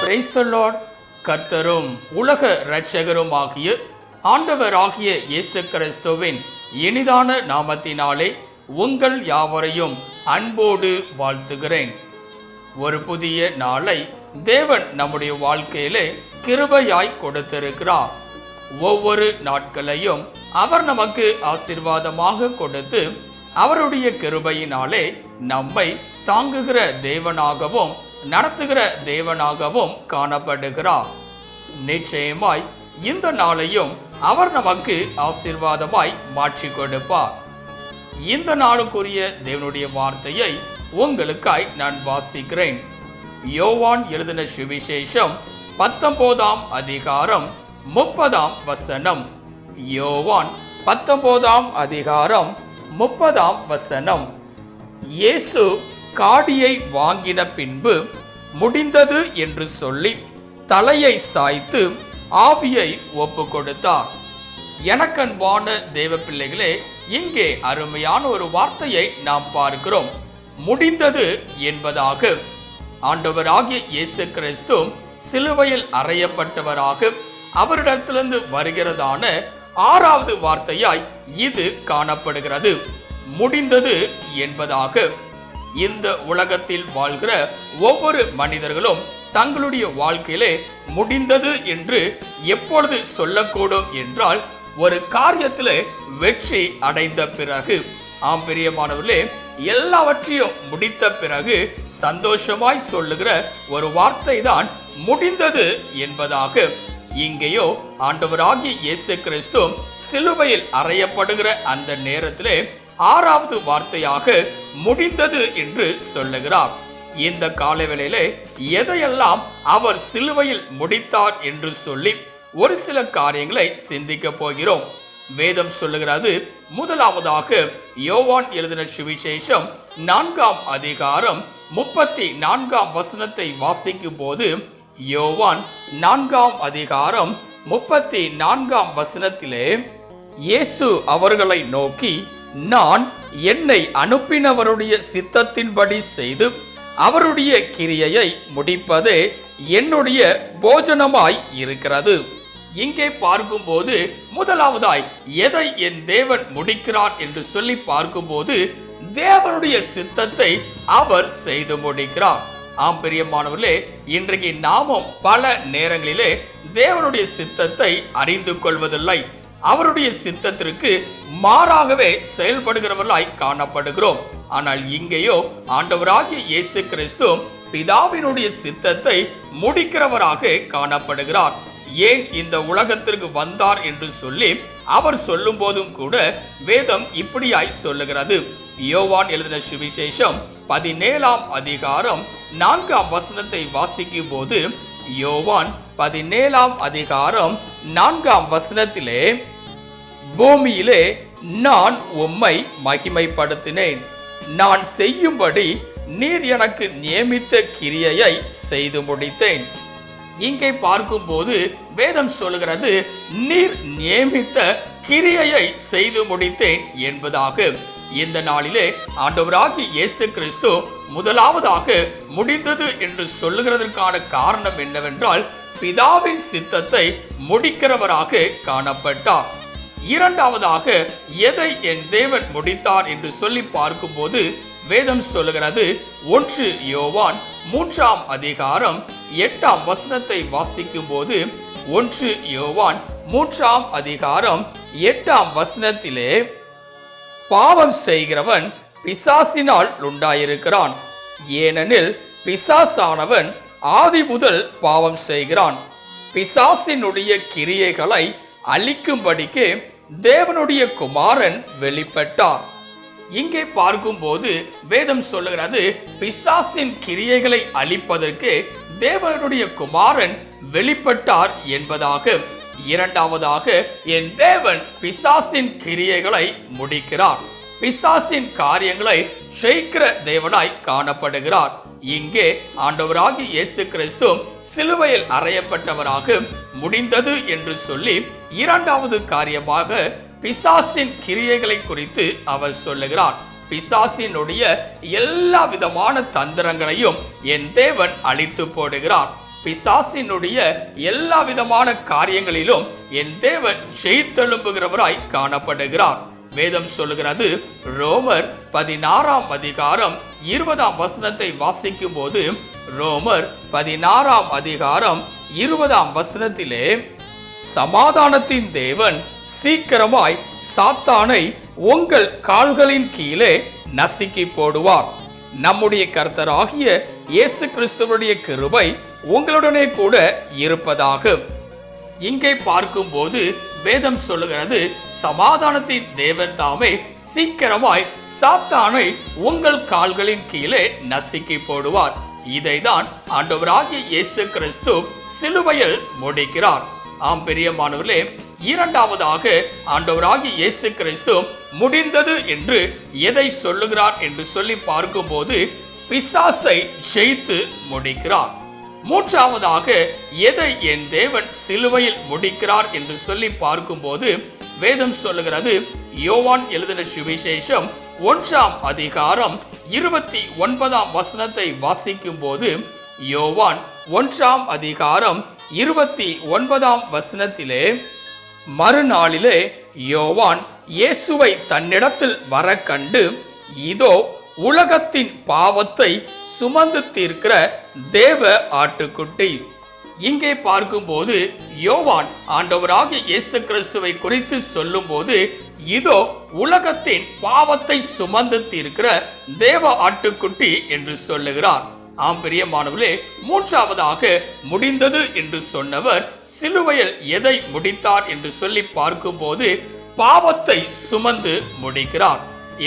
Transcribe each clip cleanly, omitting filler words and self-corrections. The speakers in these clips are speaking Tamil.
Praise the Lord. கர்த்தரும் உலக இரட்சகரும் ஆகிய ஆண்டவராகிய இயேசு கிறிஸ்துவின் இனிதான நாமத்தினாலே உங்கள் யாவரையும் அன்போடு வாழ்த்துகிறேன். ஒரு புதிய நாளை தேவன் நம்முடைய வாழ்க்கையிலே கிருபையாய் கொடுத்திருக்கிறார். ஒவ்வொரு நாட்களையும் அவர் நமக்கு ஆசீர்வாதமாக கொடுத்து அவருடைய கிருபையினாலே நம்மை தாங்குகிற தேவனாகவும் நடத்துகிற தேவனாகவும் காணப்படுகிறார். நிச்சயமாய் இந்த நாளையும் அவர் நமக்கு ஆசீர்வாதமாய் மாற்றி கொடுப்பார். இந்த நாளுக்குரிய தேவனுடைய வார்த்தையை உங்களுக்காய் நான் வாசிக்கிறேன். யோவான் எழுதின சுவிசேஷம் 19ஆம் அதிகாரம் 30ஆம் வசனம். யோவான் 19ஆம் அதிகாரம் 30ஆம் வசனம். இயேசு காடியை வாங்கின பின்பு முடிந்தது என்று சொல்லி தலையை சாய்த்து ஆவியை ஒப்பு கொடுத்தார். எனக்கன்பான தேவ பிள்ளைகளே, இங்கே அருமையான ஒரு வார்த்தையை நாம் பார்க்கிறோம். முடிந்தது என்பதாக ஆண்டவராகிய இயேசு கிறிஸ்து சிலுவையில் அறையப்பட்டவராக அவரிடத்திலிருந்து வருகிறதான 6வது வார்த்தையாய் இது காணப்படுகிறது. முடிந்தது என்பதாக இந்த உலகத்தில் வாழ்கிற ஒவ்வொரு மனிதர்களும் தங்களுடைய வாழ்க்கையிலே முடிந்தது என்று எப்பொழுது சொல்லக்கூடும் என்றால், ஒரு காரியத்திலே வெற்றி அடைந்த பிறகு. ஆம் பிரியமானவர்களே, எல்லாவற்றையும் முடித்த பிறகு சந்தோஷமாய் சொல்லுகிற ஒரு வார்த்தை தான் முடிந்தது என்பதாக. இங்கேயோ ஆண்டவராகிய இயேசு கிறிஸ்து சிலுவையில் அறையப்படுகிற அந்த நேரத்திலே 6வது வார்த்தையாக முடிந்தது என்று சொல்லுகிறார். இந்த காலவேளையிலே எதையெல்லாம் அவர் சிலுவையில் முடித்தார் என்று சொல்லி ஒரு சில காரியங்களை சிந்திக்க போகிறோம். வேதம் சொல்லுகிறது, முதலாவதாக யோவான் எழுதின சுவிசேஷம் 4ஆம் அதிகாரம் 34ஆம் வசனத்தை வாசிக்கும் போது, யோவான் 4ஆம் அதிகாரம் 34ஆம் வசனத்திலே, இயேசு அவர்களை நோக்கி, நான் என்னை அனுப்பினவருடைய சித்தத்தின்படி செய்து அவருடைய கிரியையை முடிப்பதே என்னுடைய போஜனமாய் இருக்கிறது. இங்கே பார்க்கும்போது முதலாவதாய் எதை என் தேவன் முடிக்கிறார் என்று சொல்லி பார்க்கும்போது, தேவனுடைய சித்தத்தை அவர் செய்து முடிக்கிறார். ஆம் பிரியமானவர்களே, இன்றைக்கு நாமும் பல நேரங்களிலே தேவனுடைய சித்தத்தை அறிந்து கொள்வதில்லை. அவருடைய சித்தத்திற்கு மாறாகவே செயல்படுகிறவர்களாய் காணப்படுகிறோம். ஆனால் இங்கேயோ ஆண்டவராகிய இயேசு கிறிஸ்து பிதாவினுடைய சித்தத்தை முடிக்கிறவராக காணப்படுகிறார். ஏன் இந்த உலகத்திற்கு வந்தார் என்று சொல்லி அவர் சொல்லும் போதும் கூட வேதம் இப்படியாய் சொல்லுகிறது. யோவான் எழுதின சுவிசேஷம் 17ஆம் அதிகாரம் 4ஆம் வசனத்தை வாசிக்கும் போது, யோவான் 17ஆம் அதிகாரம் 4ஆம் வசனத்திலே, பூமியிலே நான் உம்மை மகிமைப்படுத்தினேன், நான் செய்யும்படி நீர் எனக்கு நியமித்த கிரியையை செய்து முடித்தேன். இங்கே பார்க்கும்போது வேதம் சொல்லுகிறது, நீர் நியமித்த கிரியையை செய்து முடித்தேன் என்பதாக. இந்த நாளிலே ஆண்டவராகிய இயேசு கிறிஸ்து முதலாவதாக முடிந்தது என்று சொல்லுகிறதற்கான காரணம் என்னவென்றால், பிதாவின் சித்தத்தை முடிக்கிறவராக காணப்பட்டார். இரண்டாவதாக எதை என் தேவன் முடித்தார் என்று சொல்லி பார்க்கும்போது வேதம் சொல்லுகிறது, 1 யோவான் 3ஆம் அதிகாரம் 8ஆம் வசனத்தை வாசிக்கும் போது, 1 யோவான் 3ஆம் அதிகாரம் 8ஆம் வசனத்திலே, பாவம் செய்கிறவன் பிசாசினால் உண்டாயிருக்கிறான், ஏனெனில் பிசாசானவன் ஆதி முதல் பாவம் செய்கிறான், பிசாசினுடைய கிரியைகளை அழிக்கும்படிக்கு தேவனுடைய குமாரன் வெளிப்பட்டார். இங்கே பார்க்கும்போது வேதம் சொல்லுகிறது, பிசாசின் கிரியைகளை அழிப்பதற்கு தேவனுடைய குமாரன் வெளிப்பட்டார் என்பதாக. இரண்டாவதாக என் தேவன் பிசாசின் கிரியைகளை முடிக்கிறார், பிசாசின் காரியங்களை ஜெயிக்கிற தேவனாய் காணப்படுகிறார். இங்கே ஆண்டவராகிய இயேசு கிறிஸ்து சிலுவையில் அறையப்பட்டவராக முடிந்தது என்று சொல்லி இரண்டாவது காரியமாக பிசாசின் கிரியைகளை குறித்து அவர் சொல்லுகிறார். பிசாசினுடைய எல்லா விதமான தந்திரங்களையும் என் தேவன் அழித்து போடுகிறார். பிசாசினுடைய எல்லா விதமான காரியங்களிலும் என் தேவன் ஜெயித்தெழும்புகிறவராய் காணப்படுகிறார். வேதம் சொல்லுகிறது, ரோமர் 16ஆம் அதிகாரம் 20ஆம் வசனத்தை வாசிக்கும் போது, ரோமர் 16ஆம் அதிகாரம் 20ஆம் வசனத்திலே, சமாதானத்தின் தேவன் சீக்கிரமாய் சாத்தானை உங்கள் கால்களின் கீழே நசுக்கி போடுவார். நம்முடைய கர்த்தராகிய இயேசு கிறிஸ்துவுடைய கிருபை உங்களுடனே கூட இருப்பதாக. இங்கே பார்க்கும்போது வேதம் சொல்லுகிறது, சமாதானத்தின் தேவன் தாமே சீக்கிரமாய் சாத்தானை உங்கள் கால்களின் கீழே நசுக்கி போடுவார். இதைதான் ஆண்டவராகிய இயேசு கிறிஸ்து சிலுவையில் முடிக்கிறார். ஆம் பிரியமானவர்களே, இரண்டாவதாக ஆண்டவராகிய இயேசு கிறிஸ்து முடிந்தது என்று எதை சொல்லுகிறார் என்று சொல்லி பார்க்கும்போது, பிசாசை ஜெயித்து முடிக்கிறார். மூன்றாவதாக எதை என் தேவன் சிலுவையில் முடிக்கிறார் என்று சொல்லி பார்க்கும்போது வேதம் சொல்லுகிறது, யோவான் எழுதின சுவிசேஷம் 1ஆம் அதிகாரம் 29ஆம் வசனத்தை வாசிக்கும் போது, யோவான் 1ஆம் அதிகாரம் 29ஆம் வசனத்திலே, மறுநாளிலே யோவான் இயேசுவை தன்னிடத்தில் வர கண்டு, இதோ உலகத்தின் பாவத்தை சுமந்து தீர்க்கிற தேவ ஆட்டுக்குட்டி. இங்கே பார்க்கும்போது யோவான் ஆண்டவராகிய இயேசு கிறிஸ்துவை குறித்து சொல்லும் போது, இதோ உலகத்தின் பாவத்தை சுமந்து தீர்க்கிற தேவ ஆட்டுக்குட்டி என்று சொல்லுகிறார். ஆம் பிரியமானவர்களே, மூன்றாவதாக முடிந்தது என்று சொன்னவர் சிலுவையில் எதை முடித்தார் என்று சொல்லி பார்க்கும்போது பாவத்தை சுமந்து முடிக்கிறார்.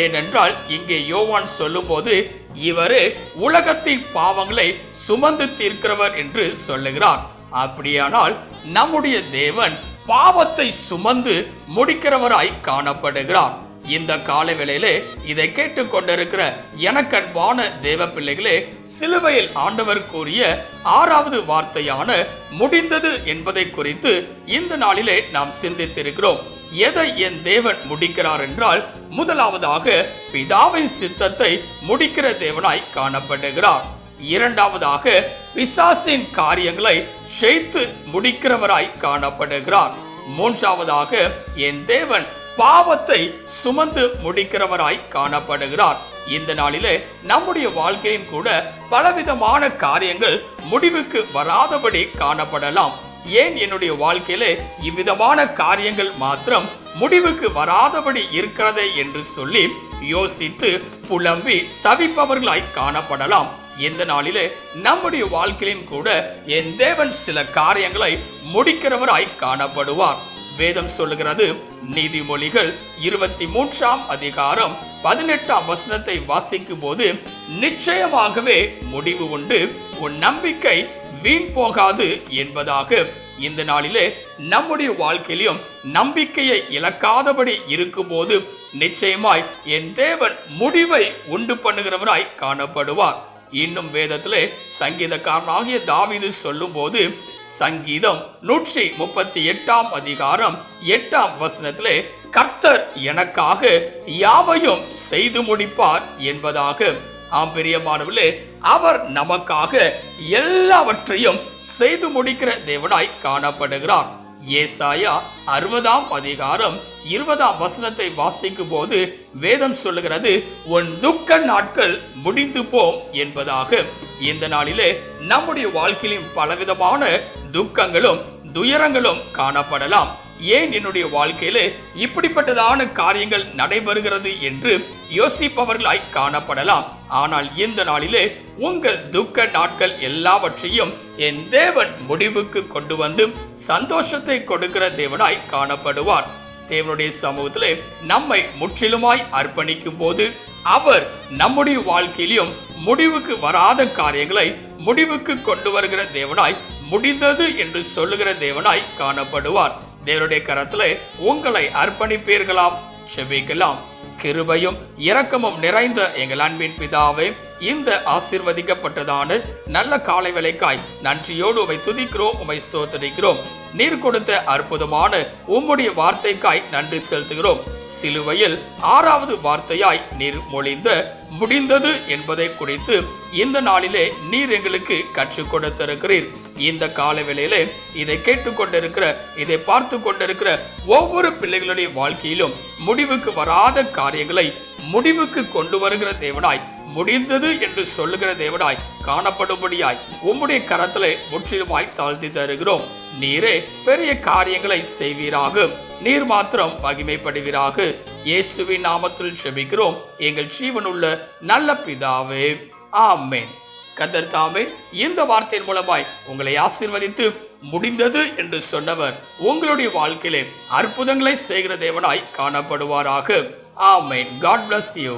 ஏனென்றால் இங்கே யோவான் சொல்லும் போது, இவரே உலகத்தின் பாவங்களை சுமந்து தீர்க்கிறவர் என்று சொல்லுகிறார். அப்படியானால் நம்முடைய தேவன் பாவத்தை சுமந்து முடிக்கிறவராய் காணப்படுகிறார். இந்த கால வேளையிலே இதை கேட்டுக் கொண்டிருக்கிற எனக்கன்பான தேவ பிள்ளைகளே, சிலுவையில் ஆண்டவர் கூறிய 6வது வார்த்தையான முடிந்தது என்பதை குறித்து இந்த நாளிலே நாம் சிந்தித்திருக்கிறோம். எதை என் தேவன் முடிக்கிறார் என்றால், முதலாவதாக பிதாவின் சித்தத்தை முடிக்கிற தேவனாய் காணப்படுகிறார். இரண்டாவதாக பிசாசின் காரியங்களை ஜெயித்து முடிக்கிறவராய் காணப்படுகிறார். மூன்றாவதாக என் தேவன் பாவத்தை சுமந்து முடிக்கிறவராய் காணப்படுகிறார். இந்த நாளிலே நம்முடைய வாழ்க்கையும் கூட பலவிதமான காரியங்கள் முடிவுக்கு வராதபடி காணப்படலாம். ஏன் என்னுடைய வாழ்க்கையிலே இவ்விதமான காரியங்கள் மாத்திரம் முடிவுக்கு வராதபடி இருக்கிறதே என்று சொல்லி யோசித்து புலம்பி தவிப்பவர்களாய் காணப்படலாம். இந்த நாளிலே நம்முடைய வாழ்க்கையிலும் கூட என் தேவன் சில காரியங்களை முடிக்கிறவராய் காணப்படுவார். வேதம் சொல்லுகிறது, நீதிமொழிகள் 23ஆம் அதிகாரம் 18ஆம் வசனத்தை வாசிக்கும் போது, நிச்சயமாகவே முடிவு உண்டு, உன் நம்பிக்கை வீண் போகாது என்பதாக. இந்த நாளிலே நம்முடைய வாழ்க்கையிலும் நம்பிக்கையை இழக்காதபடி இருக்கும் போது நிச்சயமாய் என் தேவன் முடிவை உண்டு பண்ணுகிறவராய் காணப்படுவார். இன்னும் வேதத்திலே சங்கீதக்காரனாகிய தாவீது சொல்லும் போது, சங்கீதம் 138ஆம் அதிகாரம் 8ஆம் வசனத்திலே, கர்த்தர் எனக்காக யாவையும் செய்து முடிப்பார் என்பதாக. ஆம் பிரியமானவர்களே, அவர் நமக்காக எல்லாவற்றையும் செய்து முடிக்கிற தேவனாய் காணப்படுகிறார். ஏசாயா 60ஆம் அதிகாரம் 20ஆம் வசனத்தை வாசிக்கும் போது வேதம் சொல்லுகிறது, உன் துக்க நாட்கள் முடிந்து போம் என்பதாக. இந்த நாளிலே நம்முடைய வாழ்க்கையிலும் பலவிதமான துக்கங்களும் துயரங்களும் காணப்படலாம். ஏன் என்னுடைய வாழ்க்கையிலே இப்படிப்பட்டதான காரியங்கள் நடைபெறுகிறது என்று யோசிப்பவர்களாய் காணப்படலாம். ஆனால் இந்த நாளிலே உங்கள் துக்க நாட்கள் எல்லாவற்றையும் என் தேவன் முடிவுக்கு கொண்டு வந்து சந்தோஷத்தை கொடுக்கிற தேவனாய் காணப்படுவார். தேவனுடைய சமூகத்திலே நம்மை முற்றிலுமாய் அர்ப்பணிக்கும் போது அவர் நம்முடைய வாழ்க்கையிலும் முடிவுக்கு வராத காரியங்களை முடிவுக்கு கொண்டு வருகிற தேவனாய், முடிந்தது என்று சொல்லுகிற தேவனாய் காணப்படுவார். தேவனுடைய கரத்திலே உங்களை அர்ப்பணிப்பீர்களாம். செபிக்கலாம். கிருபையும் இரக்கமும் நிறைந்த எங்கள் அன்பின் பிதாவே, இந்த ஆசீர்வதிக்கப்பட்டதான நல்ல காலை வேளைக்காய் நன்றியோடு உமை துதிக்கிறோம், உமை ஸ்தோத்திரிக்கிறோம். நீர் கொடுத்த அற்புதமான உம்முடைய வார்த்தைக்காய் நன்றி செலுத்துகிறோம். சிலுவையில் 6வது வார்த்தையாய் நீர் மொழிந்த முடிந்தது என்பதை குறித்து இந்த நாளிலே நீர் எங்களுக்கு கற்றுக் கொடுத்திருக்கிறீர். இந்த கால வேளையிலே இதை கேட்டுக்கொண்டிருக்கிற, இதை பார்த்து கொண்டிருக்கிற ஒவ்வொரு பிள்ளைகளுடைய வாழ்க்கையிலும் முடிவுக்கு வராத காரியங்களை முடிவுக்கு கொண்டு வருகிற தேவனாய், முடிந்தது என்று சொல்லுகிற தேவனாய் காணப்படும்படியாய் உம்முடைய கரத்திலே முற்றிலுமாய் தாழ்த்தி தருகிறோம். நீரே பெரிய காரியங்களை செய்வீராக. நீர் மாத்திரம் மகிமைப்படுவீராக. இயேசுவின் நாமத்தில் ஜெபிக்கிறோம் எங்கள் ஜீவனுள்ள நல்ல பிதாவே, ஆமென். கர்த்தர் தாமே இந்த வார்த்தையின் மூலமாய் உங்களை ஆசீர்வதித்து முடிந்தது என்று சொன்னவர் உங்களுடைய வாழ்க்கையிலே அற்புதங்களை செய்கிற தேவனாய் காணப்படுவாராக. ஆமென். God bless you.